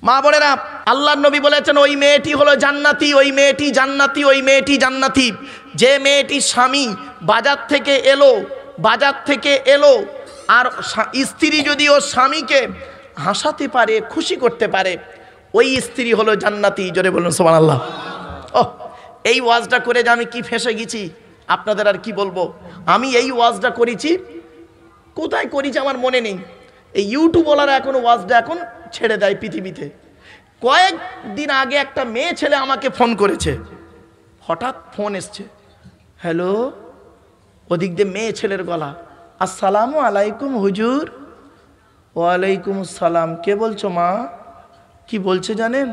মা বোনেরা, আল্লাহর নবী বলেছেন ওই মেয়েটি হলো জান্নাতি, ওই মেয়েটি জান্নাতি, ওই মেয়েটি জান্নাতি। যে মেয়েটির স্বামী বাজার থেকে এলো আর স্ত্রী যদি ওর স্বামীকে হাসাতে পারে, খুশি করতে পারে, ওই স্ত্রী হলো জান্নাতি। জোরে বলুন সুবহানাল্লাহ। ওহ, এই ওয়াজটা করে যে আমি কি ফেঁসে গেছি আপনাদের আর কি বলবো। আমি এই ওয়াজটা করেছি, কোথায় করেছি আমার মনে নেই। এই ইউটিউবওয়ালারা এখন ওয়াজটা এখন ছেড়ে দেয় পৃথিবীতে। কয়েকদিন আগে একটা মেয়ে ছেলে আমাকে ফোন করেছে, হঠাৎ ফোন এসছে, হ্যালো, ওদিক দিয়ে মেয়ে ছেলের গলা, আসসালামু আলাইকুম হুজুর। ওয়ালাইকুম আসসালাম। কে বলছো মা? কি বলছে জানেন?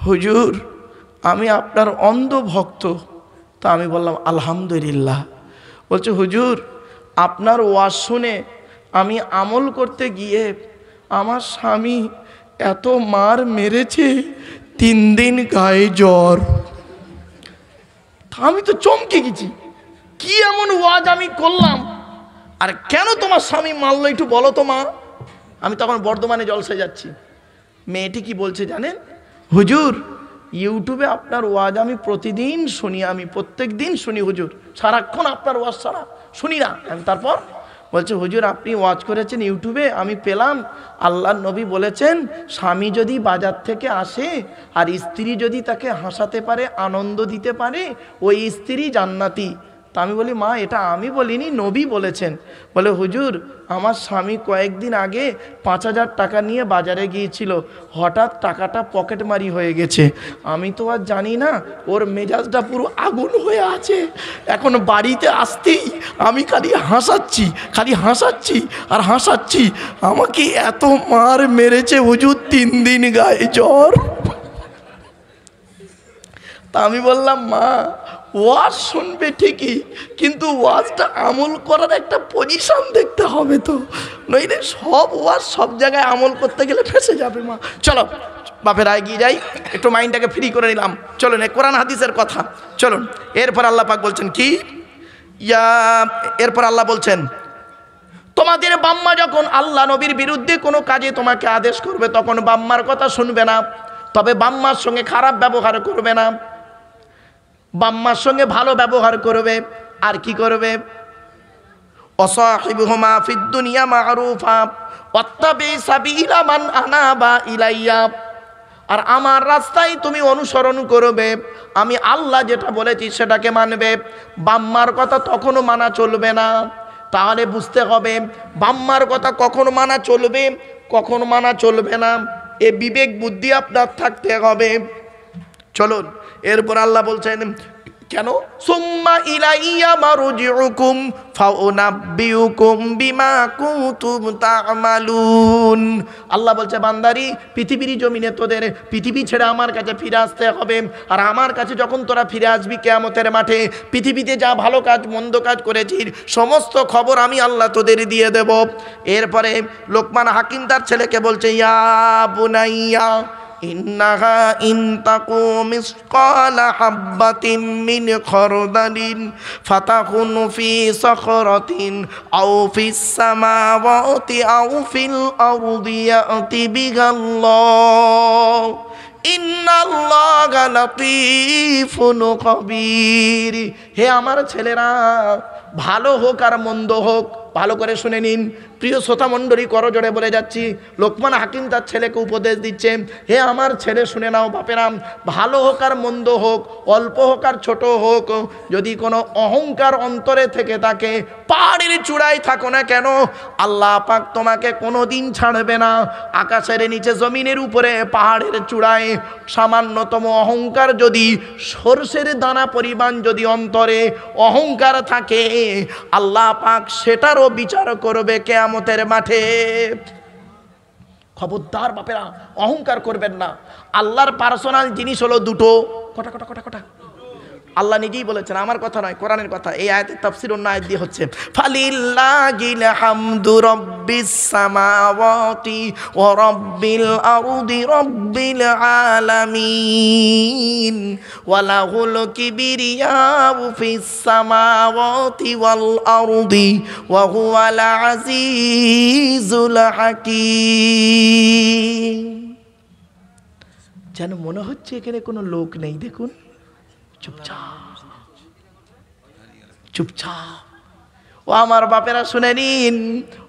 হুজুর আমি আপনার অন্ধ ভক্ত। তা আমি বললাম আলহামদুলিল্লাহ। বলছে হুজুর আপনার ওয়াজ শুনে আমি আমল করতে গিয়ে আমার স্বামী এত মার মেরেছে, 3 দিন গায়ে জ্বর। আমি তো চমকে গেছি, কি এমন ওয়াজ আমি করলাম, আর কেন তোমার স্বামী মারলো একটু বলো তো মা। আমি তখন বর্ধমানে জলসায় যাচ্ছি। মেয়েটি কি বলছে জানেন? হুজুর ইউটিউবে আপনার ওয়াজ আমি প্রতিদিন শুনি, আমি প্রত্যেক দিন শুনি হুজুর, সারাক্ষণ আপনার ওয়াজ ছাড়া শুনি না। তারপর বলছে হুজুর আপনি ওয়াজ করেছেন ইউটিউবে, আমি পেলাম আল্লাহর নবী বলেছেন স্বামী যদি বাজার থেকে আসে আর স্ত্রী যদি তাকে হাসাতে পারে, আনন্দ দিতে পারে, ওই স্ত্রী জান্নাতি। তা আমি বলি মা এটা আমি বলিনি, নবী বলেছেন। বলে হুজুর আমার স্বামী কয়েকদিন আগে 5,000 টাকা নিয়ে বাজারে গিয়েছিল, হঠাৎ টাকাটা পকেটমারি হয়ে গেছে। আমি তো আর জানি না, ওর মেজাজটা পুরো আগুন হয়ে আছে। এখন বাড়িতে আসতেই আমি খালি হাসাচ্ছি আর হাসাচ্ছি। আমাকে এত মার মেরেছে হুজুর, 3 দিন গায়ে জ্বর। তা আমি বললাম মা ওয়াজ শুনবে ঠিকই, কিন্তু ওয়াজটা আমল করার একটা পজিশন দেখতে হবে তো, নইলে সব ওয়াজ সব জায়গায় আমল করতে গেলে ফেঁসে যাবে মা। চলো বাপেরা এগিয়ে যাই, একটু মাইন্ডটাকে ফ্রি করে নিলাম। চলুন কোরআন হাদিসের কথা চলুন। এরপর আল্লাহ পাক বলছেন কি, এরপর আল্লাহ বলছেন তোমাদের বাম্মা যখন আল্লাহ নবীর বিরুদ্ধে কোনো কাজে তোমাকে আদেশ করবে তখন বাম্মার কথা শুনবে না, তবে বাম্মার সঙ্গে খারাপ ব্যবহার করবে না, বাম্মার সঙ্গে ভালো ব্যবহার করবে। আর কি করবে? ওয়াসাহিবুহুমা ফিদ দুনিয়া মা'রুফা ওয়াত্তাবি সাবিলা মান আনাবা ইলাইয়া। আর আমার রাস্তায় তুমি অনুসরণ করবে, আমি আল্লাহ যেটা বলেছি সেটাকে মানবে। বাম্মার কথা তখনও মানা চলবে না। তাহলে বুঝতে হবে বাম্মার কথা কখন মানা চলবে, কখন মানা চলবে না, এ বিবেক বুদ্ধি আপনার থাকতে হবে। চলুন এরপর আল্লাহ বলছেন কেন, সুম্মা ইলাইয়া মারজিউকুম ফাউনাব্বিউকুম বিমা কুনতুম তা'মালুন। আল্লাহ বলছে বান্দারি পৃথিবীর জমিনে তোদের পৃথিবী ছেড়ে আমার কাছে ফিরে আসতে হবে। আর আমার কাছে যখন তোরা ফিরে আসবি কিয়ামতের মাঠে, পৃথিবীতে যা ভালো কাজ মন্দ কাজ করেছিস সমস্ত খবর আমি আল্লাহ তোদের দিয়ে দেব। এরপরে লোকমান হাকিম তার ছেলেকে বলছে ইয়া বুনাইয়া ইন্নাহা ইন তাকু মিসকালা হাববাতিন মিন খরদালিন ফাতাকুনু ফি সখরাতিন আও ফিস সামাওয়াতি আও ফিল আরদি ইয়াতি বিগাল্লাহ ইন্নাল্লাহা লাতীফুন খবীর। হে আমার ছেলেরা, ভালো হোক আর মন্দ হোক, ভালো করে শুনে নিন। প্রিয় শ্রোতা মণ্ডলী, করজোড়ে বলে যাচ্ছি, লোকমান হাকিম তার ছেলেকে উপদেশ দিচ্ছে, হে আমার ছেলে শুনে নাও বাপেরা, ভালো হোক আর মন্দ হোক, অল্প হোক আর ছোট হোক, যদি কোনো অহংকার অন্তরে থেকে থাকে, পাহাড়ের চূড়ায় থাকো না কেন, আল্লাহ পাক তোমাকে কোনো দিন ছাড়বে না। আকাশের নিচে জমিনের উপরে পাহাড়ের চূড়ায় সামান্যতম অহংকার যদি সরষের দানা পরিমাণ যদি অন্তরে অহংকার থাকে, আল্লাহ পাক সেটারও বিচার করবে কিয়ামতের মাঠে। খবরদার বাপেরা অহংকার করবেন না। আল্লাহর পার্সোনাল জিনিস হলো দুটো। কটা কটা কটা কটা আল্লাহ নিজেই বলেছেন, আমার কথা নয়, কোরআনের কথা। এই আয়াতের তাফসীর অন্য আয়াত দিয়ে হচ্ছে ফালিল্লাহিল হামদু রাব্বিস সামাওয়াতি ওয়া রাব্বিল আরদি রাব্বিল আলামিন ওয়া লাহুল কিবরিয়াউ ফিস সামাওয়াতি ওয়াল আরদি ওয়া হুয়াল আজিজুল হাকীম। যেন মনে হচ্ছে এখানে কোনো লোক নেই। দেখুন, চুপচাপ চুপচাপ। ও আমার বাপেরা শুনে নিন,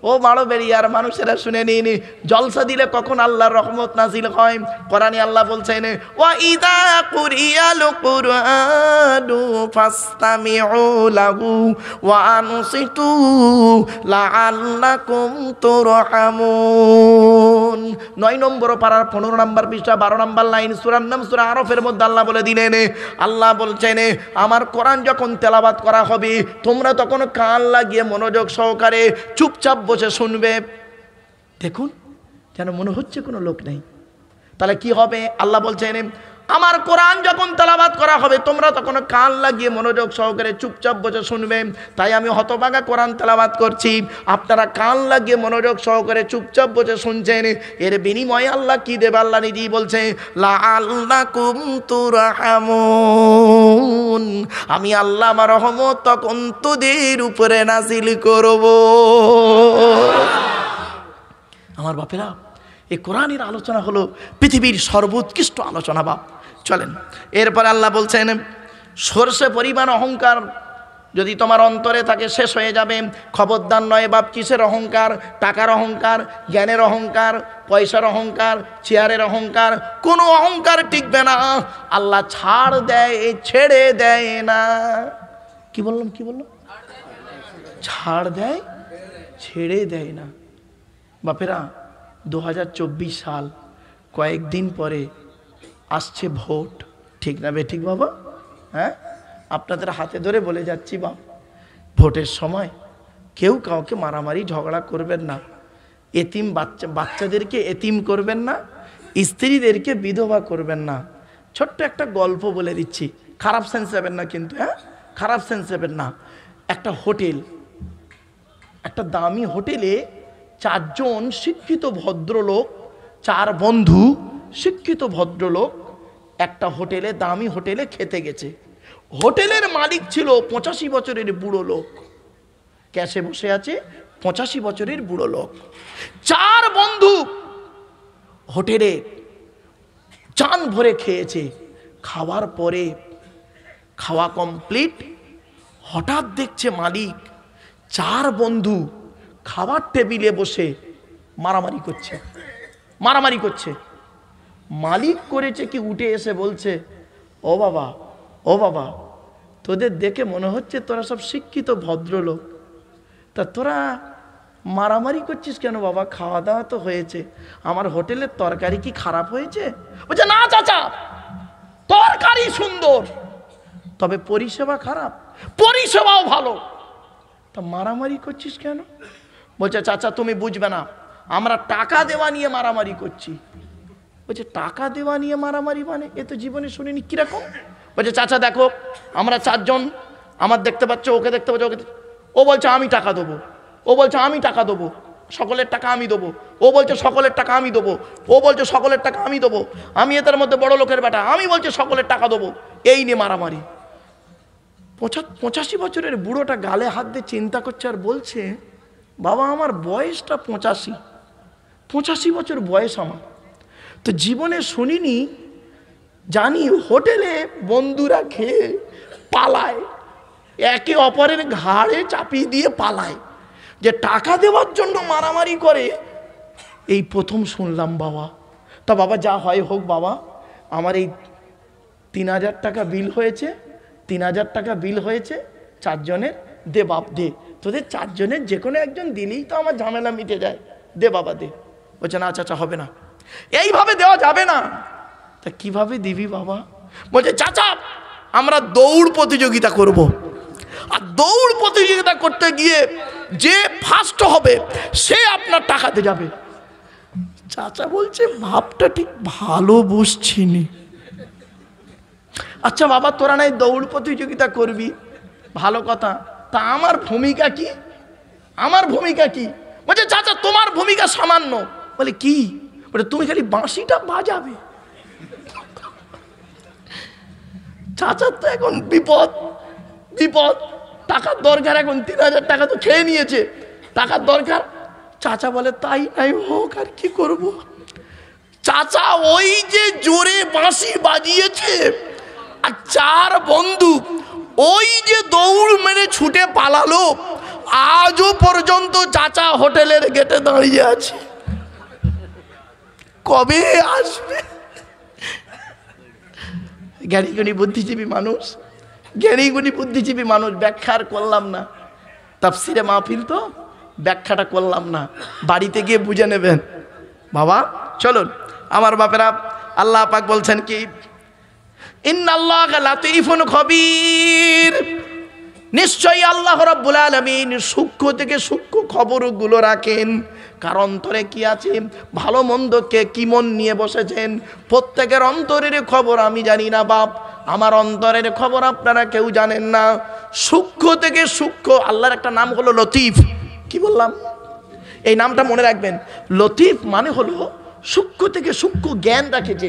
ও বড় বেরিয়ার মানুষেরা শুনে নিন, জলসা দিলে কখন আল্লাহর রহমত নাজিল হয়। কোরআনে আল্লাহ বলছেন, ওয়া ইযা কুরিয়াল কুরআনু ফাসতামিউ লাহু ওয়া আনসিতু লাআল্লাকুম তুরহামুন। 9 নম্বর পারার 15 নম্বর পৃষ্ঠা 12 নম্বর লাইন, সূরার নাম সূরা আরফের মধ্যে আল্লাহ বলে দিলেন, আল্লাহ বলছেন আমার কোরআন যখন তেলাওয়াত করা হবে তোমরা তখন কান লাগিয়ে মনোযোগ সহকারে চুপচাপ বসে শুনবে। দেখুন, যেন মনে হচ্ছে কোনো লোক নেই। তাহলে কি হবে? আল্লাহ বলছেন আমার কোরআন যখন তেলাওয়াত করা হবে তোমরা তখন কান লাগিয়ে মনোযোগ সহকারে চুপচাপ বসে শুনবে। তাই আমি হতভাগা কোরআন তেলাওয়াত করছি, আপনারা কান লাগিয়ে মনোযোগ সহকারে চুপচাপ বসে শুনছেন। এর বিনিময়ে আল্লাহ কি দেবে? আল্লাহ নিজেই বলছে, লাআল্লাকুম তুরহামুন, আমি আল্লাহ আমার রহমত তখন তোদের উপরে নাজিল করব। আমার বাপেরা, এই কোরআনের আলোচনা হলো পৃথিবীর সর্বোৎকৃষ্ট আলোচনা। বাপ চলেন, এরপরে আল্লাহ বলছেন সরষে পরিমাণ অহংকার যদি তোমার অন্তরে থাকে শেষ হয়ে যাবে। খবরদার নয় বাপ, কিসের অহংকার? টাকার অহংকার, জ্ঞানের অহংকার, পয়সার অহংকার, চেয়ারের অহংকার, কোনো অহংকার টিকবে না। আল্লাহ ছাড় দেয়, ছেড়ে দেয় না। কি বললাম? ছাড় দেয়, ছেড়ে দেয় না। বাপেরা, 2024 সাল, কয়েকদিন পরে আসছে ভোট, ঠিক না বে ঠিক বাবা? হ্যাঁ, আপনাদের হাতে ধরে বলে যাচ্ছি বাপ, ভোটের সময় কেউ কাউকে মারামারি ঝগড়া করবেন না, এতিম বাচ্চাদেরকে এতিম করবেন না, স্ত্রীদেরকে বিধবা করবেন না। ছোট্ট একটা গল্প বলে দিচ্ছি, খারাপ সেন্স নেবেন না কিন্তু, হ্যাঁ খারাপ সেন্স নেবেন না। একটা হোটেল, একটা দামি হোটেলে 4 জন শিক্ষিত ভদ্রলোক, 4 বন্ধু শিক্ষিত ভদ্রলোক একটা হোটেলে, দামি হোটেলে খেতে গেছে। হোটেলের মালিক ছিল 85 বছরের বুড়ো লোক, ক্যাশে বসে আছে 85 বছরের বুড়ো লোক। 4 বন্ধু হোটেলে জান ভরে খেয়েছে। খাওয়ার পরে খাওয়া কমপ্লিট, হঠাৎ দেখছে মালিক 4 বন্ধু খাবার টেবিলে বসে মারামারি করছে। মালিক করেছে কি, উঠে এসে বলছে, ও বাবা, তোদের দেখে মনে হচ্ছে তোরা সব শিক্ষিত ভদ্রলোক, তা তোরা মারামারি করছিস কেন বাবা? খাওয়া দাওয়া তো হয়েছে, আমার হোটেলের তরকারি কি খারাপ হয়েছে? বলছে, না চাচা, তরকারি সুন্দর, তবে পরিষেবা খারাপ। পরিষেবাও ভালো, তা মারামারি করছিস কেন? বলছে, চাচা তুমি বুঝবে না, আমরা টাকা দেওয়া নিয়ে মারামারি করছি। বলছে, টাকা দেওয়া নিয়ে মারামারি মানে? এ তো জীবনে শুনিনি, কিরকম? বলছে, চাচা দেখো, আমরা 4 জন, আমার দেখতে পাচ্ছ, ওকে দেখতে পাচ্ছ, ও বলছে আমি টাকা দেবো, ও বলছে আমি টাকা দেবো, সকলের টাকা আমি দেবো, ও বলছে সকলের টাকা আমি দেবো, ও বলছে সকলের টাকা আমি দেবো, আমি এদের মধ্যে বড় লোকের বেটা, আমি বলছে সকলের টাকা দেবো, এই নিয়ে মারামারি। 85 বছরের বুড়োটা গালে হাত দিয়ে চিন্তা করছে আর বলছে, বাবা আমার বয়সটা 85 বছর বয়স আমার, তো জীবনে শুনিনি, জানি হোটেলে বন্ধুরা খেয়ে পালায়, একে অপরের ঘাড়ে চাপিয়ে দিয়ে পালায়, যে টাকা দেওয়ার জন্য মারামারি করে এই প্রথম শুনলাম বাবা। তা বাবা যা হয় হোক বাবা, আমার এই 3000 টাকা বিল হয়েছে, 3000 টাকা বিল হয়েছে 4 জনের, দে বাপ দে, তোদের 4 জনের যে কোনো একজন দিলেই তো আমার ঝামেলা মিটে যায়, দে বাবা দে। বলছে, না চাচা হবে না, এইভাবে দেওয়া যাবে না। তা কিভাবে দিবি বাবা? বলছে, চাচা আমরা দৌড় প্রতিযোগিতা করব, আর দৌড় প্রতিযোগিতা করতে গিয়ে যে ফার্স্ট হবে সে আপনার টাকাতে যাবে। চাচা বলছে, ভাবটা ঠিক ভালো বুঝছিনি। আচ্ছা বাবা তোরা নাই দৌড় প্রতিযোগিতা করবি, ভালো কথা, তা আমার ভূমিকা কি? বলছে, চাচা তোমার ভূমিকা সামান্য। বলে, কি? বলে, তুমি খালি বাঁশিটা বাজাবে। চাচার তো এখন বিপদ, টাকার দরকার, এখন 3000 টাকা তো খেয়ে নিয়েছে, টাকার দরকার। চাচা বলে, তাই নাই হোক, আর কি করব? চাচা ওই যে জোরে বাঁশি বাজিয়েছে আর চার বন্ধু ওই যে দৌড় মেরে ছুটে পালালো, আজও পর্যন্ত চাচা হোটেলের গেটে দাঁড়িয়ে আছে, কবে আসবে? জ্ঞানীগুণী বুদ্ধিজীবী মানুষ, জ্ঞানীগুণী বুদ্ধিজীবী মানুষ। ব্যাখ্যার করলাম না, তাফসিরে মাহফিল তো ব্যাখ্যাটা করলাম না, বাড়িতে গিয়ে বুঝে নেবেন। বাবা চলুন আমার বাপেরা, আল্লাহ পাক বলছেন কি, ইন্নাল্লাহা লাতীফুন খবীর, নিশ্চয়ই আল্লাহ রাব্বুল আলামিন সূক্ষ্ম থেকে সূক্ষ্ম খবরগুলো রাখেন। কার অন্তরে কি আছে, ভালো মন্দ কে কি মন নিয়ে বসেছেন, প্রত্যেকের অন্তরের খবর আমি জানি না বাপ, আমার অন্তরের খবর আপনারা কেউ জানেন না। সূক্ষ্ম থেকে সূক্ষ্ম, আল্লাহর একটা নাম হলো লতিফ। কি বললাম? এই নামটা মনে রাখবেন। লতিফ মানে হলো সূক্ষ্ম থেকে সূক্ষ্ম জ্ঞান রাখে, যে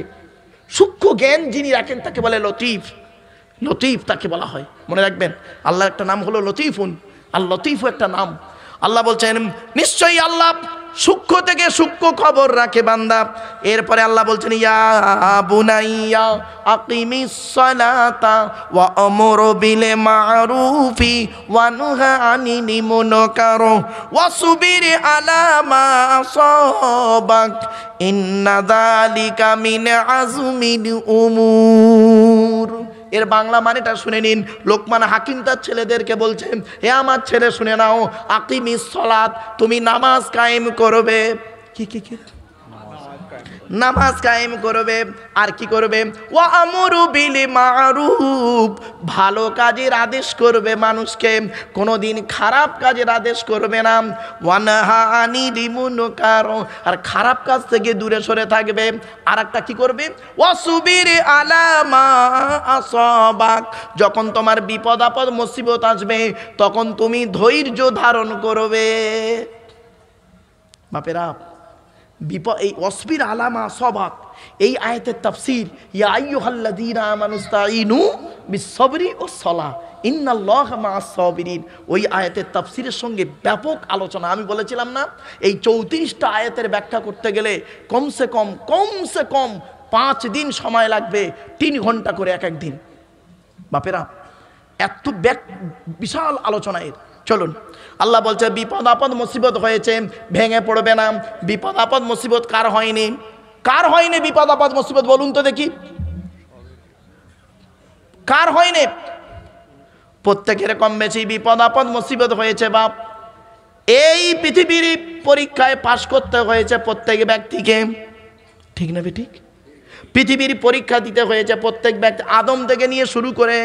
সূক্ষ্ম জ্ঞান যিনি রাখেন তাকে বলে লতিফ। লতিফ তাকে বলা হয়, মনে রাখবেন। আল্লাহর একটা নাম হলো লতিফুন, আর লতিফও একটা নাম। আল্লাহ বলছেন নিশ্চয়ই আল্লাহ সূক্ষ্ম থেকে সূক্ষ্ম খবর রাখে বান্দা। এরপরে আল্লাহ বলছেন ইয়া বুনাইয়া আকিমিস সালাতা ওয়া আমর বিল মারুফি ওয়া নহা আনিল মুনকার ওয়াসবির আলা মা আসাবাক ইন্না যালিকা মিন আযমিল উমুর। এর বাংলা মানেটা শুনে নিন। লোকমান হাকিম তার ছেলেদেরকে বলছেন, হে আমার ছেলে শুনে নাও, আকিমিস সালাত, তুমি নামাজ কায়েম করবে। কি কি কি? নামাজ কায়েম করবে। আর কি করবে? ওয়া আমরু বিল মারুফ, ভালো কাজের আদেশ করবে মানুষকে, কোনোদিন খারাপ কাজের আদেশ করবে না। ওয়া নাহা আনিল মুনকার, আর খারাপ কাজ থেকে দূরে সরে থাকবে। আর একটা কি করবে? ওয়াসবির আলা মা আসাবাক, যখন তোমার বিপদ আপদ মুসিবত আসবে তখন তুমি ধৈর্য ধারণ করবে। বাপেরা, এই ওয়াসবির আলা মা আসাবাক, এই আয়াতের তাফসীর ইয়া আইয়ুহাল্লাযীনা আমানুস্তাঈনু বিস-সাবরি ওয়াস-সালাহ ইন্নাল্লাহা মা'আস সাবিরিন, ওই আয়াতের তাফসীরের সঙ্গে ব্যাপক আলোচনা। আমি বলেছিলাম না, এই 34টা আয়াতের ব্যাখ্যা করতে গেলে কমসে কম 5 দিন সময় লাগবে, 3 ঘন্টা করে এক দিন। বাপেরা, এত বিশাল আলোচনা এর। চলুন, আল্লাহ বলছে বিপদ আপদ মুসিবত হয়েছে, ভেঙে পড়বে না। বিপদ আপদ মুসিবত কার হয়নি? কার হয়নি বিপদ আপদ মুসিবত? বলুন তো দেখি, কার হয়নি? প্রত্যেকের কম বেশি বিপদ আপদ মুসিবত হয়েছে বাপ। এই পৃথিবীর পরীক্ষায় পাশ করতে হয়েছে প্রত্যেক ব্যক্তিকে, ঠিক না বেঠিক? পৃথিবীর পরীক্ষা দিতে হয়েছে প্রত্যেক ব্যক্তি, আদম থেকে নিয়ে শুরু করে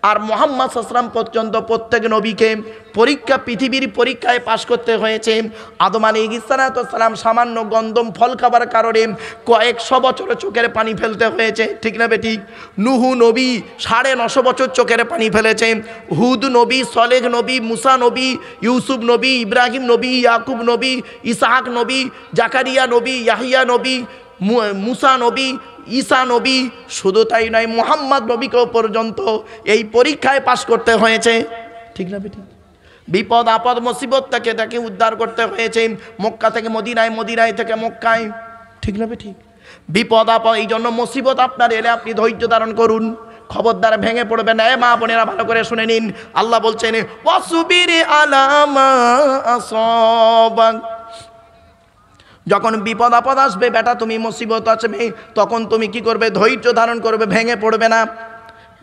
আর মুহাম্মদ সাল্লাল্লাহু আলাইহি ওয়াসাল্লাম পর্যন্ত প্রত্যেক নবীকে পৃথিবীর পরীক্ষায় পাশ করতে হয়েছে। আদম আলাইহিস সালাম সামান্য গন্ধম ফল খাবার কারণে কয়েকশো বছর চোখের পানি ফেলতে হয়েছে, ঠিক না বেঠিক? নুহু নবী 950 বছর চোখের পানি ফেলেছে। হুদ নবী, সলেহ নবী, মুসা নবী, ইউসুফ নবী, ইব্রাহিম নবী, ইয়াকুব নবী, ইসহাক নবী, জাকারিয়া নবী, ইয়াহিয়া নবী, মুসা নবী, ঈসা নবী, শুধু তাই নয় মুহাম্মদ নবীকেও পর্যন্ত এই পরীক্ষায় পাশ করতে হয়েছে, ঠিক না বেঠিক? বিপদ আপদ মুসিবত থেকে তাকে উদ্ধার করতে হয়েছে, মক্কা থেকে মদিনায়, মদিনায় থেকে মক্কায়, ঠিক না বেঠিক? বিপদ আপদ, এই জন্য মুসিবত আপনার এলে আপনি ধৈর্য ধারণ করুন, খবরদার ভেঙে পড়বে না। মা বোনেরা ভালো করে শুনে নিন, আল্লাহ বলছেন ওয়াসবির আলা মা আসাবাক, যখন বিপদ আপদ আসবে বেটা, তুমি মুসিবত আসবে, তখন তুমি কি করবে? ধৈর্য ধারণ করবে, ভেঙে পড়বে না,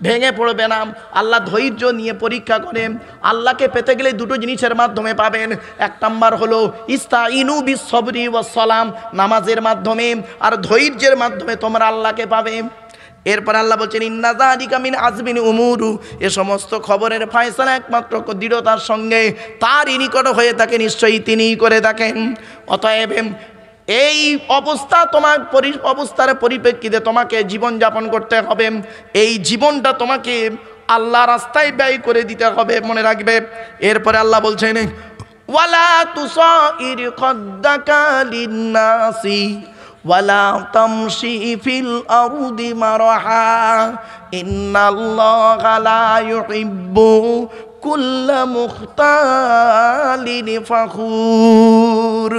ভেঙে পড়বে না। আল্লাহ ধৈর্য নিয়ে পরীক্ষা করেন। আল্লাহকে পেতে গেলে দুটো জিনিসের মাধ্যমে পাবেন। এক নাম্বার হলো ইস্তাইনু বিস-সাবরি ওয়াস-সালাম, নামাজের মাধ্যমে আর ধৈর্যের মাধ্যমে তোমরা আল্লাহকে পাবে। এরপর আল্লাহ বলছেন ইন্না যালিকা মিন আযমিল উমুর, এ সমস্ত খবরের ফয়সালা একমাত্র দৃঢ়তার সঙ্গে তারই নিকট হয়ে থাকে, নিশ্চয়ই তিনিই করে থাকেন। অতএব এই অবস্থা, তোমার অবস্থার পরিপ্রেক্ষিতে তোমাকে জীবনযাপন করতে হবে। এই জীবনটা তোমাকে আল্লাহ রাস্তায় ব্যয় করে দিতে হবে, মনে রাখবে। এরপরে আল্লাহ বলছেন ওয়ালা তুসাইর খাদ্দাকা লিন-নাসি ওয়ালা তামশি ফিল আরদি মারহা ইন্নাল্লাহা লা ইউহিব্বু কুল্লা মুখতালিন ফাখুর।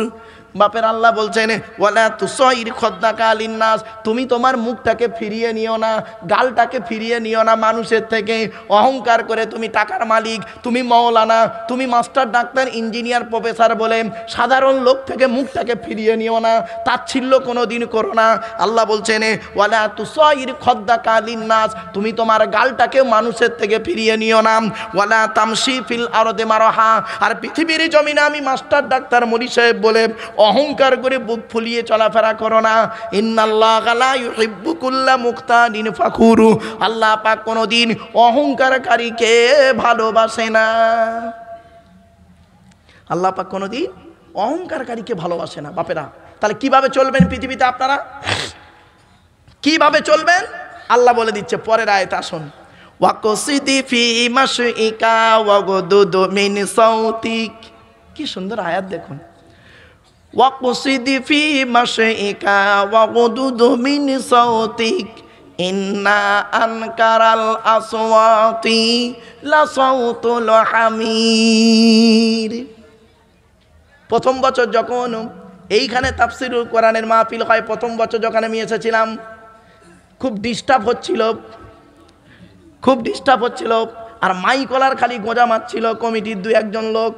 বাপের আল্লাহ বলছেন ওয়ালা তুসাইর খদ্দাকা লিন্নাস, তুমি তোমার মুখটাকে ফিরিয়ে নিও না, গালটাকে ফিরিয়ে নিও না মানুষের থেকে। অহংকার করে তুমি টাকার মালিক, তুমি মওলানা, তুমি মাস্টার, ডাক্তার, ইঞ্জিনিয়ার, প্রফেসর বলে সাধারণ লোক থেকে মুখটাকে ফিরিয়ে নিও না, তাচ্ছিল্য কোনো দিন করো না। আল্লাহ বলছেন ওয়ালা তুসাইর খদ্দাকা লিন্নাস, তুমি তোমার গালটাকে মানুষের থেকে ফিরিয়ে নিও না। ওয়ালা তামশি ফিল আরদে মারহা, আর পৃথিবীর জমিনে আমি মাস্টার, ডাক্তার, মনি সাহেব বলে অহংকার করে বুক ফুলিয়ে চলাফেরা করো না। ইন্নাল্লাহা লা ইউহিব্বু কুল্লা মুখতালিন ফাখুর, আল্লাহ পাক কোনোদিন অহংকারকারীকে ভালোবাসে না। আল্লাহ পাক কোনোদিন অহংকারকারীকে ভালোবাসে না। বাপেরা, তাহলে কিভাবে চলবেন পৃথিবীতে আপনারা? কিভাবে চলবেন আল্লাহ বলে দিচ্ছে পরের আয়াতে আসুন। ওয়াকসিদি ফি মাশইকা ওয়াগদুদ মিন সাউতিক, কি সুন্দর আয়াত দেখুন। ওয়াকসিদি ফি মাশইকা ওয়াগদুদ মিন সাউতিক ইন্না আনকারাল আসওয়াতি লা সাউতুল হামির। প্রথম বছর যখন এইখানে তাফসিরুল কোরআনের মাহফিল হয়, প্রথম বছর যখন আমি এসেছিলাম, খুব ডিস্টার্ব হচ্ছিল, আর মাইকলার খালি গোঁজা মারছিল কমিটির দু একজন লোক,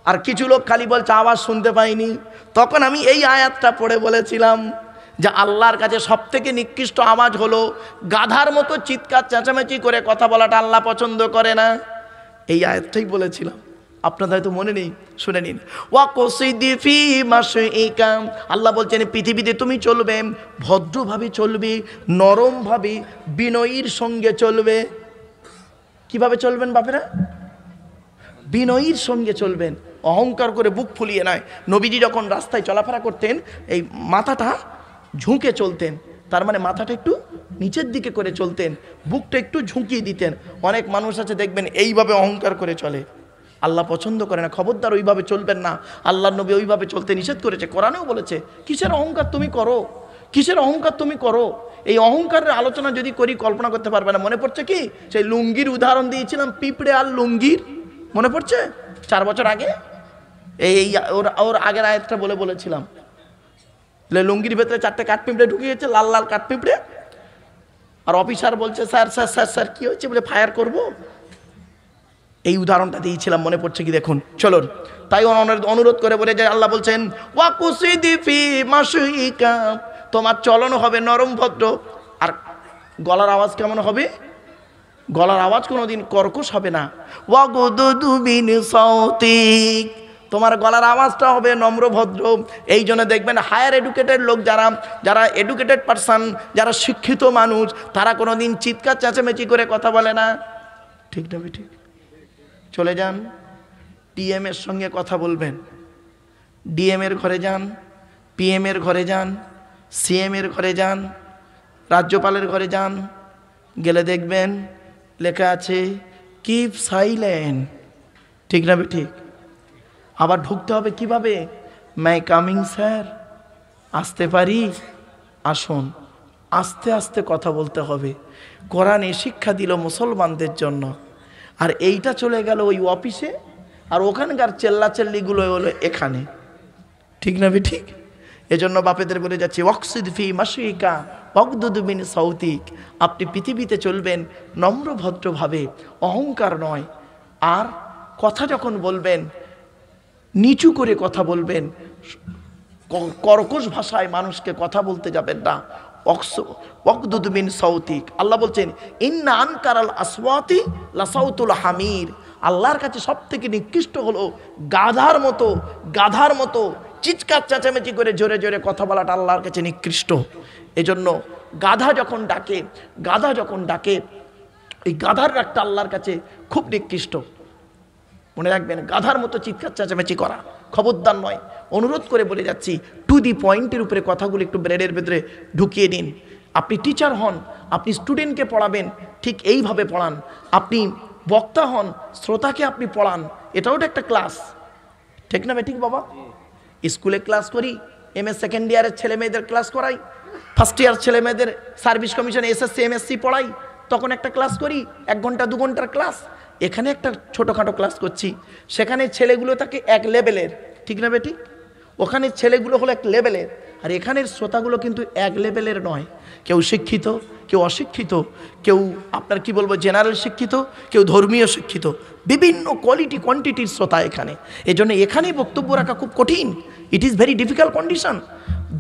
আর কিছু লোক খালি বলছে আওয়াজ শুনতে পাইনি। তখন আমি এই আয়াতটা পড়ে বলেছিলাম যে আল্লাহর কাছে সব থেকে নিকৃষ্ট আওয়াজ হলো গাধার মতো চিৎকার চেঁচামেচি করে কথা বলাটা আল্লাহ পছন্দ করে না। এই আয়াতটাই বলেছিলাম, আপনাদের হয়তো মনে নেই, শুনে নিন। ওয়াকসিদি ফি মাশইকা, আল্লাহ বলছেন পৃথিবীতে তুমি চলবে ভদ্রভাবে চলবে, নরমভাবে, বিনয়ীর সঙ্গে চলবে। কিভাবে চলবেন বাপেরা? বিনয়ীর সঙ্গে চলবেন, অহংকার করে বুক ফুলিয়ে নয়। নবীজি যখন রাস্তায় চলাফেরা করতেন এই মাথাটা ঝুঁকে চলতেন, তার মানে মাথাটা একটু নিচের দিকে করে চলতেন, বুকটা একটু ঝুঁকিয়ে দিতেন। অনেক মানুষ আছে দেখবেন এইভাবে অহংকার করে চলে, আল্লাহ পছন্দ করে না। খবরদার ওইভাবে চলবেন না, আল্লাহর নবী ওইভাবে চলতে নিষেধ করেছে, কোরআনেও বলেছে। কিসের অহংকার তুমি করো, কিসের অহংকার তুমি করো? এই অহংকারের আলোচনা যদি করি কল্পনা করতে পারবে না। মনে পড়ছে কি সেই লুঙ্গির উদাহরণ দিয়েছিলাম, পিঁপড়ে আর লুঙ্গির, মনে পড়ছে 4 বছর আগে? এই ওর আগের আয়াতটা বলেছিলাম, লুঙ্গির ভেতরে 4টে কাঠ পিঁপড়ে ঢুকিয়েছে, লাল লাল কাঠ পিঁপড়ে, আর অফিসার বলছে স্যার স্যার স্যার স্যার কি হয়েছে, বলে ফায়ার করব। এই উদাহরণটা দিয়েছিলাম, মনে পড়ছে কি দেখুন। চলুন, তাই অনুরোধ করে বলে যে আল্লাহ বলছেন ওয়াকুসিদি ফি মাশইকা, তোমার চলন হবে নরম ভদ্র। আর গলার আওয়াজ কেমন হবে? গলার আওয়াজ কোনোদিন কর্কশ হবে না। ওয়াগদুদু মিন সাউতিক, তোমার গলার আওয়াজটা হবে নম্র ভদ্র। এই জন্য দেখবেন হায়ার এডুকেটেড লোক, যারা এডুকেটেড পারসন, যারা শিক্ষিত মানুষ, তারা কোনোদিন চিৎকার চেঁচামেচি করে কথা বলে না। ঠিক না ঠিক? চলে যান ডিএম এর সঙ্গে কথা বলবেন, ডিএম এর ঘরে যান, পিএম এর ঘরে যান, সিএম এর ঘরে যান, রাজ্যপালের ঘরে যান, গেলে দেখবেন লেখা আছে কিপ সাইলেন্ট। ঠিক না ঠিক? আবার ঢুকতে হবে কিভাবে? মাই কামিং স্যার, আসতে পারি? আসুন। আস্তে আস্তে কথা বলতে হবে। কোরআনে শিক্ষা দিল মুসলমানদের জন্য, আর এইটা চলে গেল ওই অফিসে, আর ওখানকার চেল্লাচেল্লিগুলো হলো এখানে। ঠিক না ঠিক? এজন্য বাপেদের বলে যাচ্ছি ওয়াকসিদ ফি মাশইকা ওয়াগদুদ মিন সাউতিক, আপনি পৃথিবীতে চলবেন নম্র ভদ্রভাবে, অহংকার নয়। আর কথা যখন বলবেন নিচু করে কথা বলবেন, কর্কশ ভাষায় মানুষকে কথা বলতে যাবেন না। ওয়াগদুদ মিন সাউতিক, আল্লাহ বলছেন ইন্না আনকারাল আসওয়াতি লা সাউতুল হামির, আল্লাহর কাছে সব থেকে নিকৃষ্ট হলো গাধার মতো চিৎকার চেঁচামেচি করে জোরে জোরে কথা বলাটা আল্লাহর কাছে নিকৃষ্ট। এজন্য গাধা যখন ডাকে এই গাধার ডাকটা আল্লাহর কাছে খুব নিকৃষ্ট। মনে রাখবেন, গাধার মতো চিৎকার চেঁচামেচি করা খবরদার নয়। অনুরোধ করে বলে যাচ্ছি, টু দি পয়েন্টের উপরে কথাগুলো একটু ব্রেনের ভেতরে ঢুকিয়ে দিন। আপনি টিচার হন, আপনি স্টুডেন্টকে পড়াবেন, ঠিক এইভাবে পড়ান। আপনি বক্তা হন, শ্রোতাকে আপনি পড়ান, এটাও একটা ক্লাস। ঠিক না ঠিক বাবা? স্কুলে ক্লাস করি, এমএ সেকেন্ড ইয়ারের ছেলে মেয়েদের ক্লাস করাই, ফার্স্ট ইয়ার ছেলে মেয়েদের সার্ভিস কমিশন এসএসসি এমএসসি পড়াই, তখন একটা ক্লাস করি, 1 ঘন্টা 2 ঘন্টার ক্লাস। এখানে একটা ছোটোখাটো ক্লাস করছি, সেখানে ছেলেগুলো থাকে এক লেভেলের। ঠিক না বেটি? ওখানের ছেলেগুলো হলো এক লেভেলের, আর এখানের শ্রোতাগুলো কিন্তু এক লেভেলের নয়। কেউ শিক্ষিত, কেউ অশিক্ষিত, কেউ আপনার কি বলবো জেনারেল শিক্ষিত, কেউ ধর্মীয় শিক্ষিত, বিভিন্ন কোয়ালিটি কোয়ান্টিটির শ্রোতা এখানে। এই জন্য এখানেই বক্তব্য রাখা খুব কঠিন। It is very difficult condition.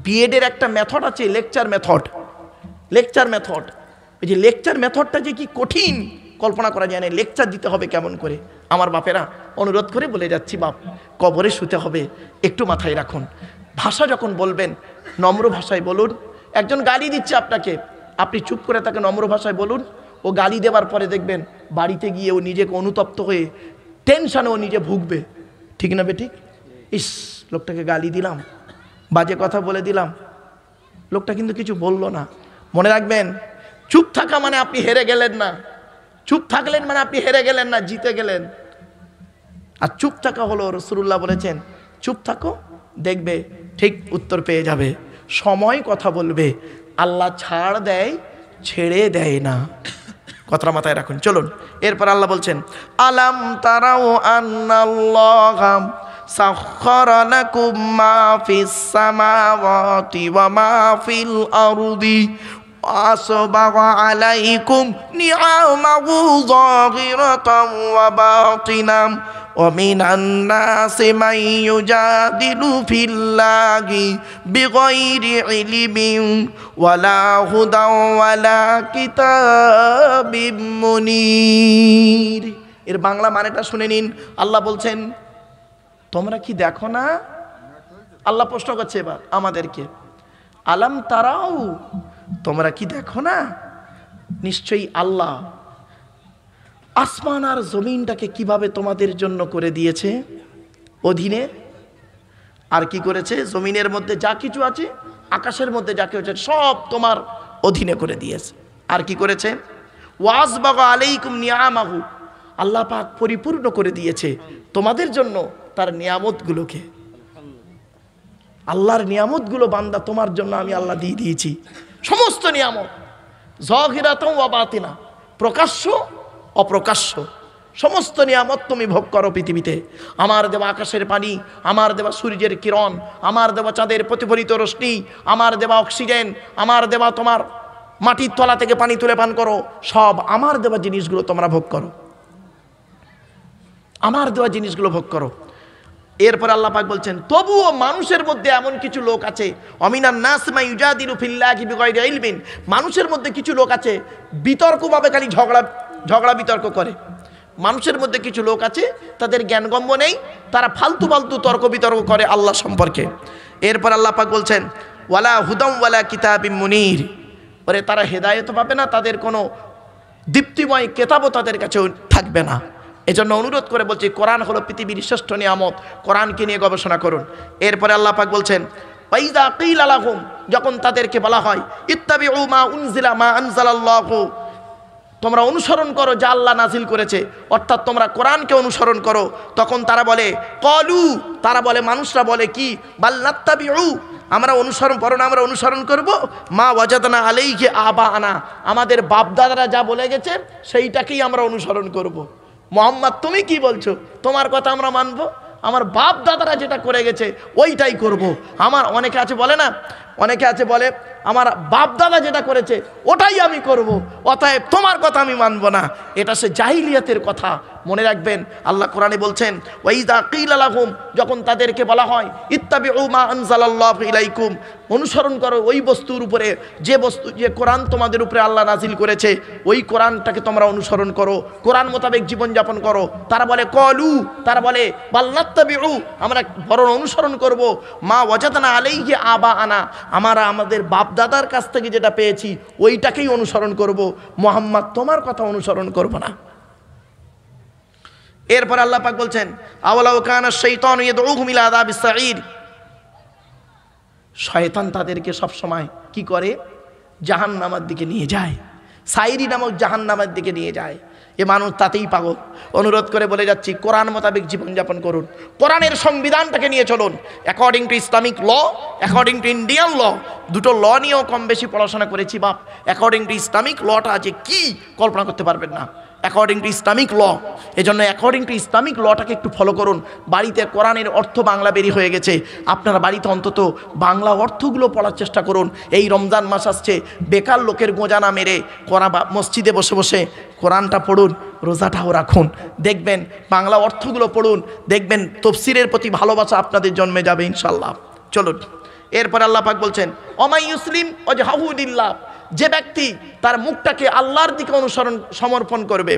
বিএডের একটা মেথড আছে, লেকচার মেথড। এই যে লেকচার মেথডটা যে কি কঠিন কল্পনা করা যায় না। লেকচার দিতে হবে কেমন করে। আমার বাপেরা অনুরোধ করে বলে যাচ্ছি, বাপ কবরে শুতে হবে, একটু মাথায় রাখুন। ভাষা যখন বলবেন নম্র ভাষায় বলুন। একজন গালি দিচ্ছে আপনাকে, আপনি চুপ করে তাকে নম্র ভাষায় বলুন। ও গালি দেওয়ার পরে দেখবেন বাড়িতে গিয়ে ও নিজেকে অনুতপ্ত হয়ে টেনশানে ও নিজে ভুগবে। ঠিক না বেঠিক? ইস, লোকটাকে গালি দিলাম, বাজে কথা বলে দিলাম, লোকটা কিন্তু কিছু বললো না। মনে রাখবেন, চুপ থাকা মানে আপনি হেরে গেলেন না, চুপ থাকলেন মানে আপনি হেরে গেলেন না, জিতে গেলেন। আর চুপ থাকা হলো, রাসূলুল্লাহ বলেছেন চুপ থাকো, দেখবে ঠিক উত্তর পেয়ে যাবে। সময় কথা বলবে, আল্লাহ ছাড় দেয়, ছেড়ে দেয় না। কথা মাথায় রাখুন। চলুন এরপর আল্লাহ বলছেন, আলাম তারাও আন্নাল্লাহা সাখখারা লাকুম মা ফিস সামাওয়াতি ওয়া মা ফিল আরদি আসবাগা আলাইকুম নিআমাহু যাহিরাতাও ওয়া বাতিনাম ওয়া মিনান নাসি মান ইউজাদিলু ফিল্লাহি বিগাইরি ইলমিন ওয়ালা হুদাও ওয়ালা কিতাবিম মুনির। এর বাংলা মানেটা শুনে নিন। আল্লাহ বলছেন, তোমরা কি দেখো না? আল্লাহ প্রশ্ন করছে এবার আমাদেরকে, আলাম তারাও, তোমরা কি দেখো না? নিশ্চয়ই আল্লাহ আসমান আর জমিনটাকে কিভাবে তোমাদের জন্য করে দিয়েছে অধীনে। আর কি করেছে? জমিনের মধ্যে যা কিছু আছে, আকাশের মধ্যে যা কিছু আছে, সব তোমার অধীনে করে দিয়েছে। আর কি করেছে? ওয়াসবাগা আলাইকুম নিআমাহু, আল্লাহ পাক পরিপূর্ণ করে দিয়েছে তোমাদের জন্য তার নিয়ামতগুলোকে। আল্লাহর নিয়ামতগুলো বান্দা তোমার জন্য আমি আল্লাহ দিয়ে দিয়েছি। সমস্ত নিয়ামত, যাহিরাতাও ওয়া বাতিনা, প্রকাশ্য অপ্রকাশ্য, সমস্ত নিয়ামত তুমি ভোগ করো পৃথিবীতে। আমার দেওয়া আকাশের পানি, আমার দেওয়া সূর্যের কিরণ, আমার দেওয়া চাঁদের প্রতিফলিত রশ্মি, আমার দেওয়া অক্সিজেন, আমার দেওয়া তোমার মাটির তলা থেকে পানি তুলে পান করো, সব আমার দেওয়া জিনিসগুলো তোমরা ভোগ করো, আমার দেওয়া জিনিসগুলো ভোগ করো। এরপর আল্লাহ পাক বলছেন, তবুও মানুষের মধ্যে এমন কিছু লোক আছে, অমিনান নাস মা ইউজাদিলু ফিল্লাহি বিগাইরি ইলমিন, মানুষের মধ্যে কিছু লোক আছে বিতর্কভাবে খালি ঝগড়া বিতর্ক করে। মানুষের মধ্যে কিছু লোক আছে তাদের জ্ঞানগম্য নেই, তারা ফালতু ফালতু তর্ক বিতর্ক করে আল্লাহ সম্পর্কে। এরপর আল্লাহ পাক বলছেন, ওয়ালা হুদাম ওয়ালা কিতাবিম মুনির, ওরে তারা হেদায়েত পাবে না, তাদের কোনো দীপ্তিময় কেতাবও তাদের কাছে থাকবে না। এজন্য অনুরোধ করে বলছি, কোরআন হলো পৃথিবীর শ্রেষ্ঠ নিয়ামত, কোরআনকে নিয়ে গবেষণা করুন। এরপরে আল্লাহ পাক বলছেন, ওয়াইযা কিলা লাহুম, যখন তাদেরকে বলা হয় ইত্তাবিউ মা উনজিলা মা আনজালাল্লাহু, তোমরা অনুসরণ করো যা আল্লাহ নাজিল করেছে, অর্থাৎ তোমরা কোরআনকে অনুসরণ করো, তখন তারা বলে ক্বালু, তারা বলে, মানুষরা বলে কি, বাল নাত্তাবিউ, আমরা অনুসরণ করো না, আমরা অনুসরণ করব মা ওয়াজাদনা আলাইহি আবানা, আমাদের বাপ দাদারা যা বলে গেছে সেইটাকেই আমরা অনুসরণ করব। মোহাম্মদ তুমি কি বলছো? তোমার কথা আমরা মানবো, আমার বাপ দাদারা যেটা করে গেছে ওইটাই করব। আমার অনেকে আছে বলে না, অনেকে আছে বলে আমার বাপ দাদা যেটা করেছে ওটাই আমি করব, অতএব তোমার কথা আমি মানব না। এটা সে জাহিলিয়াতের কথা। মনে রাখবেন, আল্লাহ কোরআনে বলছেন, ওয়াইযা কিলা লাহুম, যখন তাদেরকে বলা হয় ইত্তাবিউ মা আনজালাল্লাহু ইলাইকুম, অনুসরণ করো ওই বস্তুর উপরে যে বস্তু, যে কোরআন তোমাদের উপরে আল্লাহ নাজিল করেছে, ওই কোরআনটাকে তোমরা অনুসরণ করো, কোরআন মোতাবেক জীবনযাপন করো। তারা বলে ক্বালু, তারা বলে বাল নাত্তাবিউ, আমরা বরং অনুসরণ করব মা ওয়াজাদনা আলাইহি আবানা, আমরা আমাদের বাপ দাদার কাছ থেকে যেটা পেয়েছি ওইটাকেই অনুসরণ করব, মুহাম্মদ তোমার কথা অনুসরণ করব না। এরপর আল্লাহ পাক বলছেন, আওয়ালাউ কানা শাইতানু ইয়াদউহুম ইলা আযাবিস সাঈর, শয়তান তাদেরকে সব সময় কি করে? জাহান্নামের দিকে নিয়ে যায়, সাইরি নামক জাহান্নামের দিকে নিয়ে যায়। এ মানুষ তাতেই পাগল। অনুরোধ করে বলে যাচ্ছি, কোরআন মোতাবেক জীবনযাপন করুন, কোরআনের সংবিধানটাকে নিয়ে চলুন, according to Islamic law, according to Indian law. দুটো ল নিয়েও কম বেশি পড়াশোনা করেছি বাপ। অ্যাকর্ডিং টু ইসলামিক লটা আছে কি কল্পনা করতে পারবেন না। According to Islamic law. এজন্য অ্যাকর্ডিং টু ইসলামিক লটাকে একটু ফলো করুন। বাড়িতে কোরআনের অর্থ বাংলা বেরিয়ে হয়ে গেছে, আপনারা বাড়িতে অন্তত বাংলা অর্থগুলো পড়ার চেষ্টা করুন। এই রমজান মাস আসছে, বেকার লোকের গোঁজা না মেরে কোরআন মসজিদে বসে বসে কোরআনটা পড়ুন, রোজাটাও রাখুন, দেখবেন বাংলা অর্থগুলো পড়ুন, দেখবেন তফসিরের প্রতি ভালোবাসা আপনাদের জন্মে যাবে ইনশাল্লাহ। চলুন, এরপর আল্লাহ পাক বলছেন অমাই ইউসলিম ওয়াজহাহুলিল্লাহ, যে ব্যক্তি তার মুখটাকে আল্লাহর দিকে সমর্পণ করবে,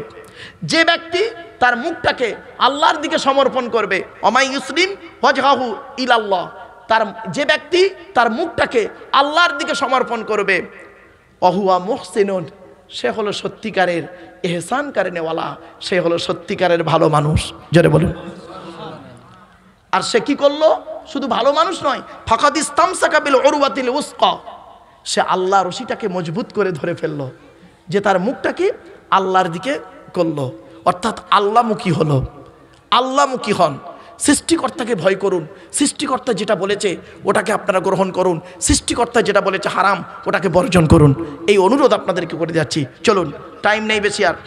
যে ব্যক্তি তার মুখটাকে আল্লাহর দিকে সমর্পণ করবে, অমাই ইউসলিম ওয়াজহাহু ইলাল্লাহ, তার যে ব্যক্তি তার মুখটাকে আল্লাহর দিকে সমর্পণ করবে, অহুয়া মুহসিনুন, সে হলো সত্যিকারের এহসান কারিনেওয়ালা, সে হলো সত্যিকারের ভালো মানুষ। জোরে বলুন। আর সে কি করলো? শুধু ভালো মানুষ নয়, ফাকাদ ইসতামসাকা বিল উরওয়াতিল উসকা, সে আল্লাহ রশিটাকে মজবুত করে ধরে ফেললো, যে তার মুখটাকে আল্লাহর দিকে করলো, অর্থাৎ আল্লাহমুখী হলো। আল্লাহমুখী হন, সৃষ্টিকর্তাকে ভয় করুন, সৃষ্টিকর্তা যেটা বলেছে ওটাকে আপনারা গ্রহণ করুন, সৃষ্টিকর্তা যেটা বলেছে হারাম ওটাকে বর্জন করুন। এই অনুরোধ আপনাদেরকে করে যাচ্ছি। চলুন, টাইম নেই বেশি আর।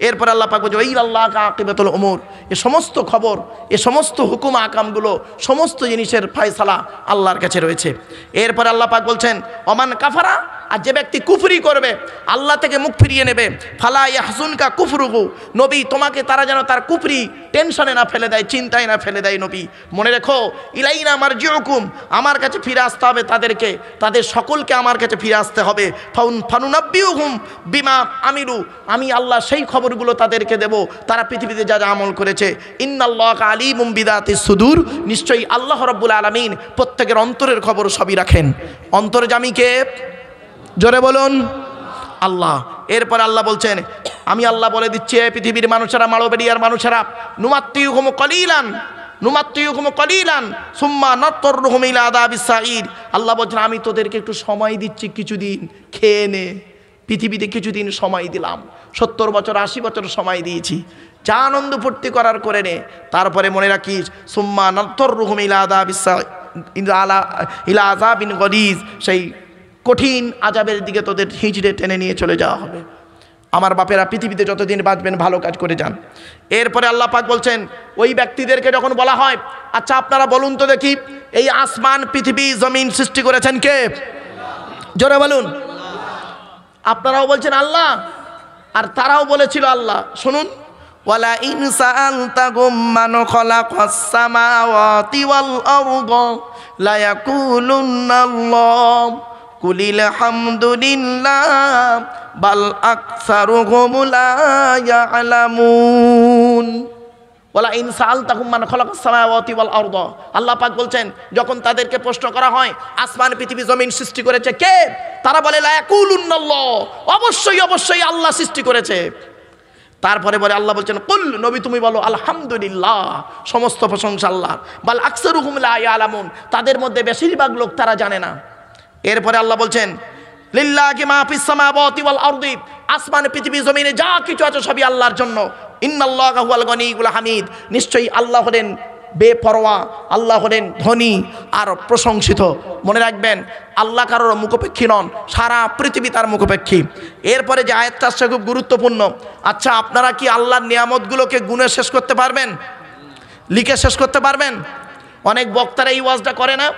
এরপর আল্লাহ পাক বলছে আল্লাহ আকিবাতুল উমুর, এ সমস্ত খবর, এ সমস্ত হুকুম আকামগুলো, সমস্ত জিনিসের ফয়সালা আল্লাহর কাছে রয়েছে। এরপর আল্লাহ পাক বলছেন ওমান কাফারা, আর যে ব্যক্তি কুফরি করবে, আল্লাহ থেকে মুখ ফিরিয়ে নেবে, ফালা ইয়াহজুনকা কুফরুহু, নবী তোমাকে তারা যেন তার কুফরি টেনশনে না ফেলে দেয়, চিন্তায় না ফেলে দেয়। নবী মনে রেখো ইলাইনা মারজিউকুম, আমার কাছে ফিরে আসতে হবে তাদেরকে, তাদের সকলকে আমার কাছে ফিরে আসতে হবে। ফানুনাব্বিউহুম বিমা আমিলু, আমি আল্লাহ সেই খবরগুলো তাদেরকে দেব তারা পৃথিবীতে যা যা আমল করেছে। ইন্নাল্লাহা আলিমুম বিদাতিস সুদূর, নিশ্চয়ই আল্লাহ রাব্বুল আলামিন প্রত্যেকের অন্তরের খবর সবই রাখেন। অন্তর্যামীকে জোরে বলুন আল্লাহ। এরপর আল্লাহ বলছেন আমি আল্লাহ বলে দিচ্ছি পৃথিবীর মানুষেরা, মাড়োবেড়িয়ার মানুষেরা, নুমাত্তিউকুম কলিলান, নুমাত্তিউকুম কলিলান সুম্মা নাতরুহুম ইলা আযাবিস সাঈর, আল্লাহ বলছেন আমি তোদেরকে একটু সময় দিচ্ছি, কিছুদিন খেয়ে নে। পৃথিবীতে কিছুদিন সময় দিলাম, 70 বছর 80 বছর সময় দিয়েছি, যা আনন্দ ফুর্তি করার করে নে। তারপরে মনে রাখিস সুম্মা নাতরুহুম ইলা আযাবিস সাঈর, ইলা আযাবিন গলিজ, সেই কঠিন আযাবের দিকে তোদের হিঁচড়ে টেনে নিয়ে চলে যাওয়া হবে। আমার বাপেরা পৃথিবীতে যতদিন বাঁচবেন ভালো কাজ করে যান। এরপরে আল্লাহ পাক বলছেন ওই ব্যক্তিদেরকে যখন বলা হয় আচ্ছা আপনারা বলুন তো দেখি এই আসমান পৃথিবী জমিন সৃষ্টি করেছেন কে? জোরে বলুন। আপনারাও বলছেন আল্লাহ, আর তারাও বলেছিল আল্লাহ। শুনুন, ওয়ালা ইন সাআলতাহুম মান খালাকাস সামাওয়াতি ওয়াল আরদা লা ইয়াকুলুন্না আল্লাহ কুলিল হামদুলিল্লাহ বাল আকসারুহুম লা ইয়ালামুন। ওয়ালা ইন সাআলতাহুম মান খালাকাস সামাওয়াতি ওয়াল আরদা, আল্লাহ পাক বলছেন যখন তাদেরকে প্রশ্ন করা হয় আসমান পৃথিবী জমিন সৃষ্টি করেছে কে, তারা বলে লা ইয়াকুলুন্নাল্লাহ, অবশ্যই অবশ্যই আল্লাহ সৃষ্টি করেছে। তারপরে বলে আল্লাহ বলছেন কুল, নবী তুমি বলো আলহামদুলিল্লাহ, সমস্ত প্রশংসা আল্লাহর, বাল আকসারুহুম লা ইয়ালামুন, তাদের মধ্যে বেশিরভাগ লোক তারা জানে না। এরপরে আল্লাহ বলছেন লিল্লাহি মা ফিস সামাওয়াতি ওয়াল আরদি, আসমান পৃথিবী জমিনে যা কিছু আছে সবই আল্লাহর জন্য। ইন্নাল্লাহা হুয়াল গনিয়ুল হামিদ, নিশ্চয়ই আল্লাহ হলেন বেপরোয়া, আল্লাহ হলেন ধনী আর প্রশংসিত। মনে রাখবেন আল্লাহ কারোর মুখাপেক্ষী নন, সারা পৃথিবী তার মুখাপেক্ষী। এরপরে যে আয়াতটা সে খুব গুরুত্বপূর্ণ। আচ্ছা আপনারা কি আল্লাহর নিয়ামতগুলোকে গুণে শেষ করতে পারবেন? লিখে শেষ করতে পারবেন? অনেক বক্তারা এই ওয়াজটা করে না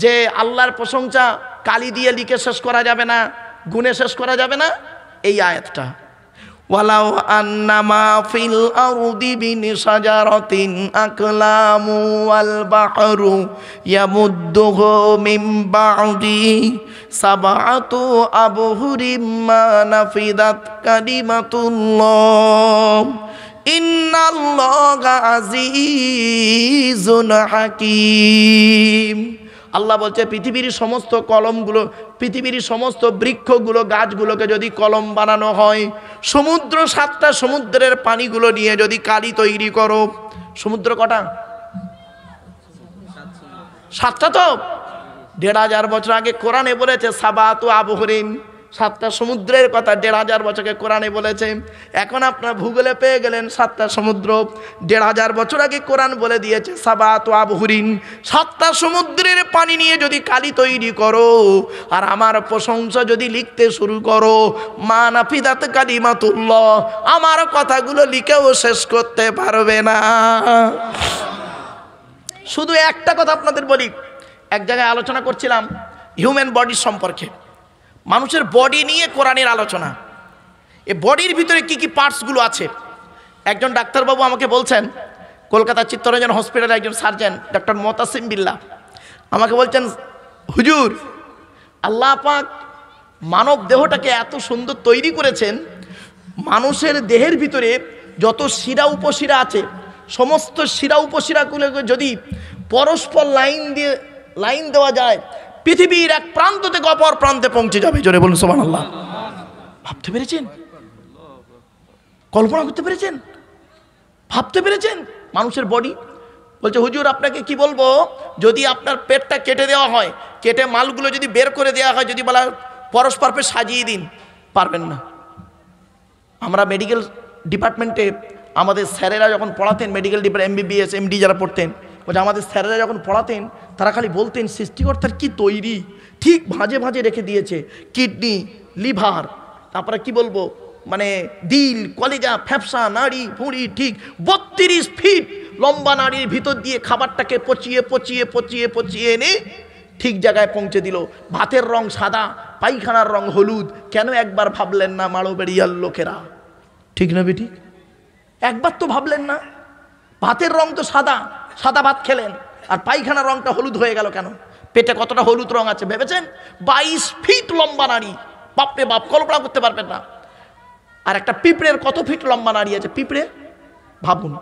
যে আল্লাহর প্রশংসা কালি দিয়ে লিখে শেষ করা যাবে না, গুণে শেষ করা যাবে না। এই আয়াতটা ওয়ালাউ আন্নামা ফিল আরদি বিন শাজারাতিন আকলামু ওয়াল বাহরু ইয়ামুদ্দুহু মিন বা'দি সাবআতু আবহুরিম মা নাফিদাত কালিমাতুল্লাহ ইন্নাল্লাহা আজিজুন হাকীম। আল্লাহ বলছে পৃথিবীর সমস্ত কলমগুলো, পৃথিবীর সমস্ত বৃক্ষগুলো, গাছগুলোকে যদি কলম বানানো হয়, সমুদ্র 7টা সমুদ্রের পানিগুলো নিয়ে যদি কালি তৈরি করো, সমুদ্র কটা? 7টা। তো 1500 বছর আগে কোরআনে বলেছে সাবাতু আবহরিন, 7টা সমুদ্রের কথা 1500 বছরকে কোরআনে বলেছে। এখন আপনার ভূগোলে পেয়ে গেলেন 7টা সমুদ্র। 1500 বছর আগে কোরআন বলে দিয়েছে সাবাতু আবহুরিন, 7টা সমুদ্রের পানি নিয়ে যদি কালি তৈরি করো আর আমার প্রশংসা যদি লিখতে শুরু করো, মা নাফিদাত কালিমাতুল্লাহ, আমার কথাগুলো লিখেও শেষ করতে পারবে না। শুধু একটা কথা আপনাদের বলি, এক জায়গায় আলোচনা করছিলাম হিউম্যান বডির সম্পর্কে, মানুষের বডি নিয়ে কোরআনের আলোচনা। এই বডির ভিতরে কি কি পার্টসগুলো আছে। একজন ডাক্তারবাবু আমাকে বলছেন, কলকাতা চিত্তরঞ্জন হসপিটালে একজন সার্জন ডক্টর মোতাসিম বিল্লাহ আমাকে বলছেন, হুজুর আল্লাহ পাক মানব দেহটাকে এত সুন্দর তৈরি করেছেন, মানুষের দেহের ভিতরে যত শিরা উপশিরা আছে সমস্ত শিরা উপশিরাগুলোকে যদি পরস্পর লাইন দেওয়া যায়, পৃথিবীর এক প্রান্ত থেকে অপর প্রান্তে পৌঁছে যাবে। জোরে বলুন সুবহানাল্লাহ। ভাবতে পেরেছেন? কল্পনা করতে পেরেছেন? ভাবতে পেরেছেন? মানুষের বডি। বলছে হুজুর আপনাকে কি বলবো, যদি আপনার পেটটা কেটে দেওয়া হয়, কেটে মালগুলো যদি বের করে দেওয়া হয়, যদি বলা পরস্পর সাজিয়ে দিন, পারবেন না। আমরা মেডিকেল ডিপার্টমেন্টে আমাদের স্যারেরা যখন পড়াতেন, মেডিকেল ডিপার্টমেন্ট MBBS MD যারা পড়তেন, বলছে আমাদের স্যারেরা যখন পড়াতেন তারা খালি বলতেন সৃষ্টিকর্তার কি তৈরি, ঠিক ভাঁজে ভাঁজে রেখে দিয়েছে, কিডনি, লিভার, তারপরে কি বলবো মানে দিল, কলিজা, ফ্যাপসা, নাড়ি ভুঁড়ি, ঠিক 32 ফিট লম্বা নাড়ির ভিতর দিয়ে খাবারটাকে পচিয়ে পচিয়ে পচিয়ে পচিয়ে এনে ঠিক জায়গায় পৌঁছে দিল। ভাতের রং সাদা, পায়খানার রং হলুদ। কেন একবার ভাবলেন না মাড়োবেড়িয়ার লোকেরা? ঠিক না বেটি? একবার তো ভাবলেন না? ভাতের রং তো সাদা, সাদা ভাত খেলেন, আর পায়খানার রংটা হলুদ হয়ে গেল কেন? পেটে কতটা হলুদ রং আছে ভেবেছেন? 22 ফিট লম্বা নাড়ি, বাপরে বাপ, কল্পনা করতে পারবেন না। আর একটা পিঁপড়ের কত ফিট লম্বা নাড়ি আছে? পিঁপড়ে ভাবুন,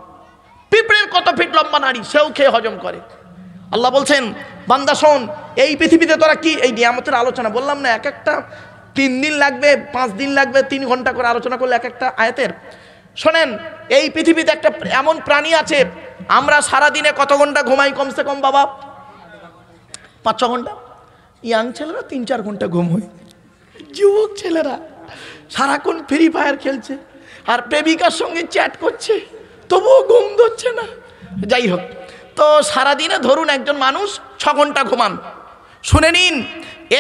পিঁপড়ের কত ফিট লম্বা নাড়ি, সেও খেয়ে হজম করে। আল্লাহ বলছেন বান্দা শোন, এই পৃথিবীতে তোরা কি, এই নিয়ামতের আলোচনা বললাম না, এক একটা 3 দিন লাগবে, 5 দিন লাগবে, 3 ঘন্টা করে আলোচনা করলে এক একটা আয়াতের। শোনেন, এই পৃথিবীতে একটা এমন প্রাণী আছে, আমরা সারা দিনে কত ঘন্টা ঘুমাই কমসে কম বাবা? 5-6 ঘন্টা। ইয়াং ছেলেরা 3-4 ঘন্টা ঘুম হয়। যুবক ছেলেরা সারাক্ষণ ফ্রি ফায়ার খেলছে আর প্রেমিকার সঙ্গে চ্যাট করছে, তবুও ঘুম ধরছে না। যাই হোক, তো সারাদিনে ধরুন একজন মানুষ 6 ঘন্টা ঘুমান। শুনে নিন,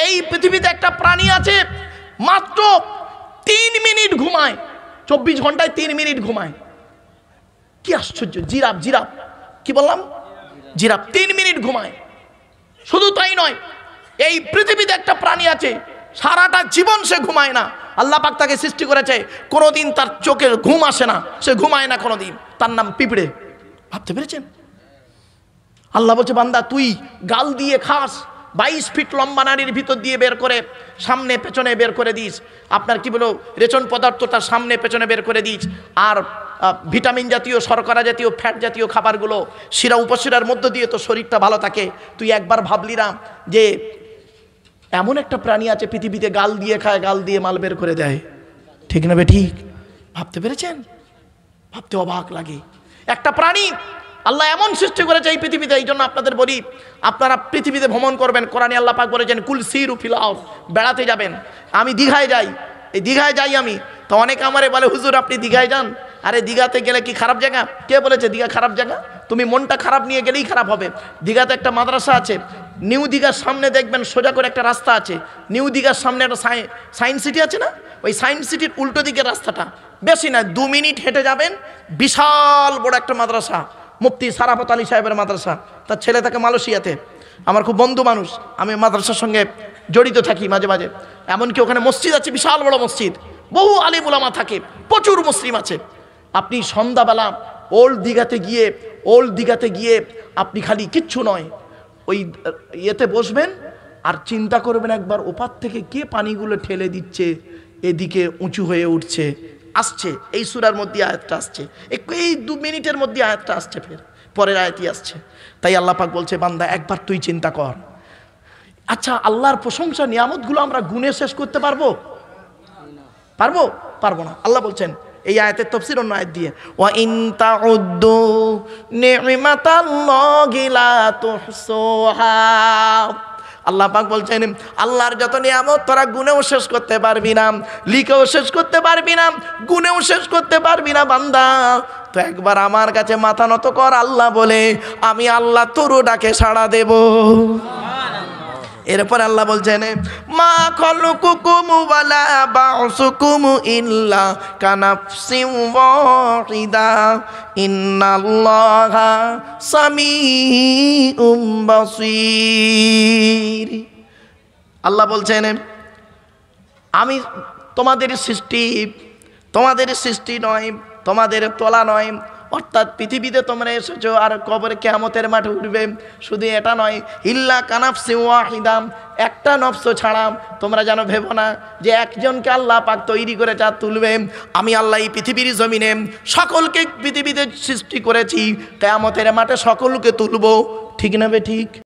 এই পৃথিবীতে একটা প্রাণী আছে মাত্র 3 মিনিট ঘুমায়, 24 ঘন্টায় 3 মিনিট ঘুমায়। কি আশ্চর্য! জিরাফ, জিরাফ কি বললাম? জিরাফ 3 মিনিট ঘুমায়। শুধু তাই নয়, এই পৃথিবীতে একটা প্রাণী আছে সারাটা জীবন সে ঘুমায় না। আল্লাহ পাক তাকে সৃষ্টি করেছে, কোনোদিন তার চোখের ঘুম আসে না, সে ঘুমায় না কোনোদিন। তার নাম পিঁপড়ে। ভাবতে পেরেছেন? আল্লাহ বলছে বান্দা তুই গাল দিয়ে খাস, 22 ফিট লম্বা নাড়ির ভিতর দিয়ে বের করে সামনে পেছনে বের করে দিস, আপনার কি বলো রেচন পদার্থটা সামনে পেছনে বের করে দিস, আর ভিটামিন জাতীয়, শর্করা জাতীয়, ফ্যাট জাতীয় খাবারগুলো শিরা উপশিরার মধ্য দিয়ে তো শরীরটা ভালো থাকে। তুই একবার ভাবলি না যে এমন একটা প্রাণী আছে পৃথিবীতে গাল দিয়ে খায়, গাল দিয়ে মাল বের করে দেয়? ঠিক না বে ঠিক? ভাবতে পেরেছেন? ভাবতে অবাক লাগে। একটা প্রাণী আল্লাহ এমন সৃষ্টি করেছে এই পৃথিবীতে। এই জন্য আপনাদের বলি, আপনারা পৃথিবীতে ভ্রমণ করবেন, কোরআনে আল্লাহ পাক বলেছেন কুল সিরু ফিল আরদ, বেড়াতে যাবেন। আমি দীঘায় যাই, এই দীঘায় যাই আমি, তো অনেকে আমারে বলে হুজুর আপনি দীঘায় যান। আরে দীঘাতে গেলে কি খারাপ জায়গা? কে বলেছে দীঘা খারাপ জায়গা? তুমি মনটা খারাপ নিয়ে গেলেই খারাপ হবে। দীঘাতে একটা মাদ্রাসা আছে, নিউ দীঘার সামনে দেখবেন সোজা করে একটা রাস্তা আছে, নিউ দীঘার সামনে একটা সায়েন্স সিটি আছে না, ওই সায়েন্স সিটির উল্টো দিকের রাস্তাটা, বেশি না 2 মিনিট হেঁটে যাবেন, বিশাল বড় একটা মাদ্রাসা, মুফতি সারাফত আলী সাহেবের মাদ্রাসা। তার ছেলে থাকে মালয়েশিয়াতে, আমার খুব বন্ধু মানুষ, আমি মাদ্রাসার সঙ্গে জড়িত থাকি মাঝে মাঝে। এমনকি ওখানে মসজিদ আছে, বিশাল বড় মসজিদ, বহু আলিম উলামা থাকে, প্রচুর মুসলিম আছে। আপনি সন্ধ্যাবেলা ওল্ড দীঘাতে গিয়ে আপনি খালি কিচ্ছু নয়, ওই ইয়েতে বসবেন আর চিন্তা করবেন একবার ওপার থেকে কে পানিগুলো ঠেলে দিচ্ছে, এদিকে উঁচু হয়ে উঠছে, আসছে। এই সূরার মধ্যে আয়াতটা আসছে, এই 2 মিনিটের মধ্যে আয়াতটা আসছে, ফের পরের আয়াতই আসছে। তাই আল্লাহ পাক বলছে বান্দা একবার তুই চিন্তা কর। আচ্ছা, আল্লাহর প্রশংসা নিয়ামতগুলো আমরা গুণে শেষ করতে পারবো? পারবো না। আল্লাহ বলছেন এই আয়াতের তাফসীর অন্য আয়াত দিয়ে, ওয়া ইন তাউদ্দু নি'মাতাল্লাহি লা তুহসুহা। আল্লাহ পাক বলছেন আল্লাহর যত নিয়ামত তোরা গুনেও শেষ করতে পারবি না, লিখেও শেষ করতে পারবি না, গুনেও শেষ করতে পারবি না বান্দা। তো একবার আমার কাছে মাথা নত কর আল্লাহ বলে, আমি আল্লাহ তোর ডাকে সাড়া দেব। এরপর আল্লাহ বলছেন মা খালুকুকুম ওয়ালা বাউসুকুম ইল্লা কানাফসিন ওয়াহিদা ইন্নাল্লাহা সামিউম বাসীর। আল্লাহ বলছেন আমি তোমাদের সৃষ্টি নয়, তোমাদের তোলা নয়, অর্থাৎ পৃথিবীতে তোমরা এসেছো আর কবরে কিয়ামতের মাঠে উঠবে। শুধু এটা নয়, ইল্লা কানাফসিন ওয়াহিদা, একটা নফস ছাড়া। তোমরা যেন ভেবো না যে একজনকে আল্লাহ পাক তৈরি করে চাঁদ তুলবে। আমি আল্লাহ এই পৃথিবীর জমিনে সকলকে পৃথিবীতে সৃষ্টি করেছি, কিয়ামতের মাঠে সকলকে তুলবো। ঠিক না বে ঠিক?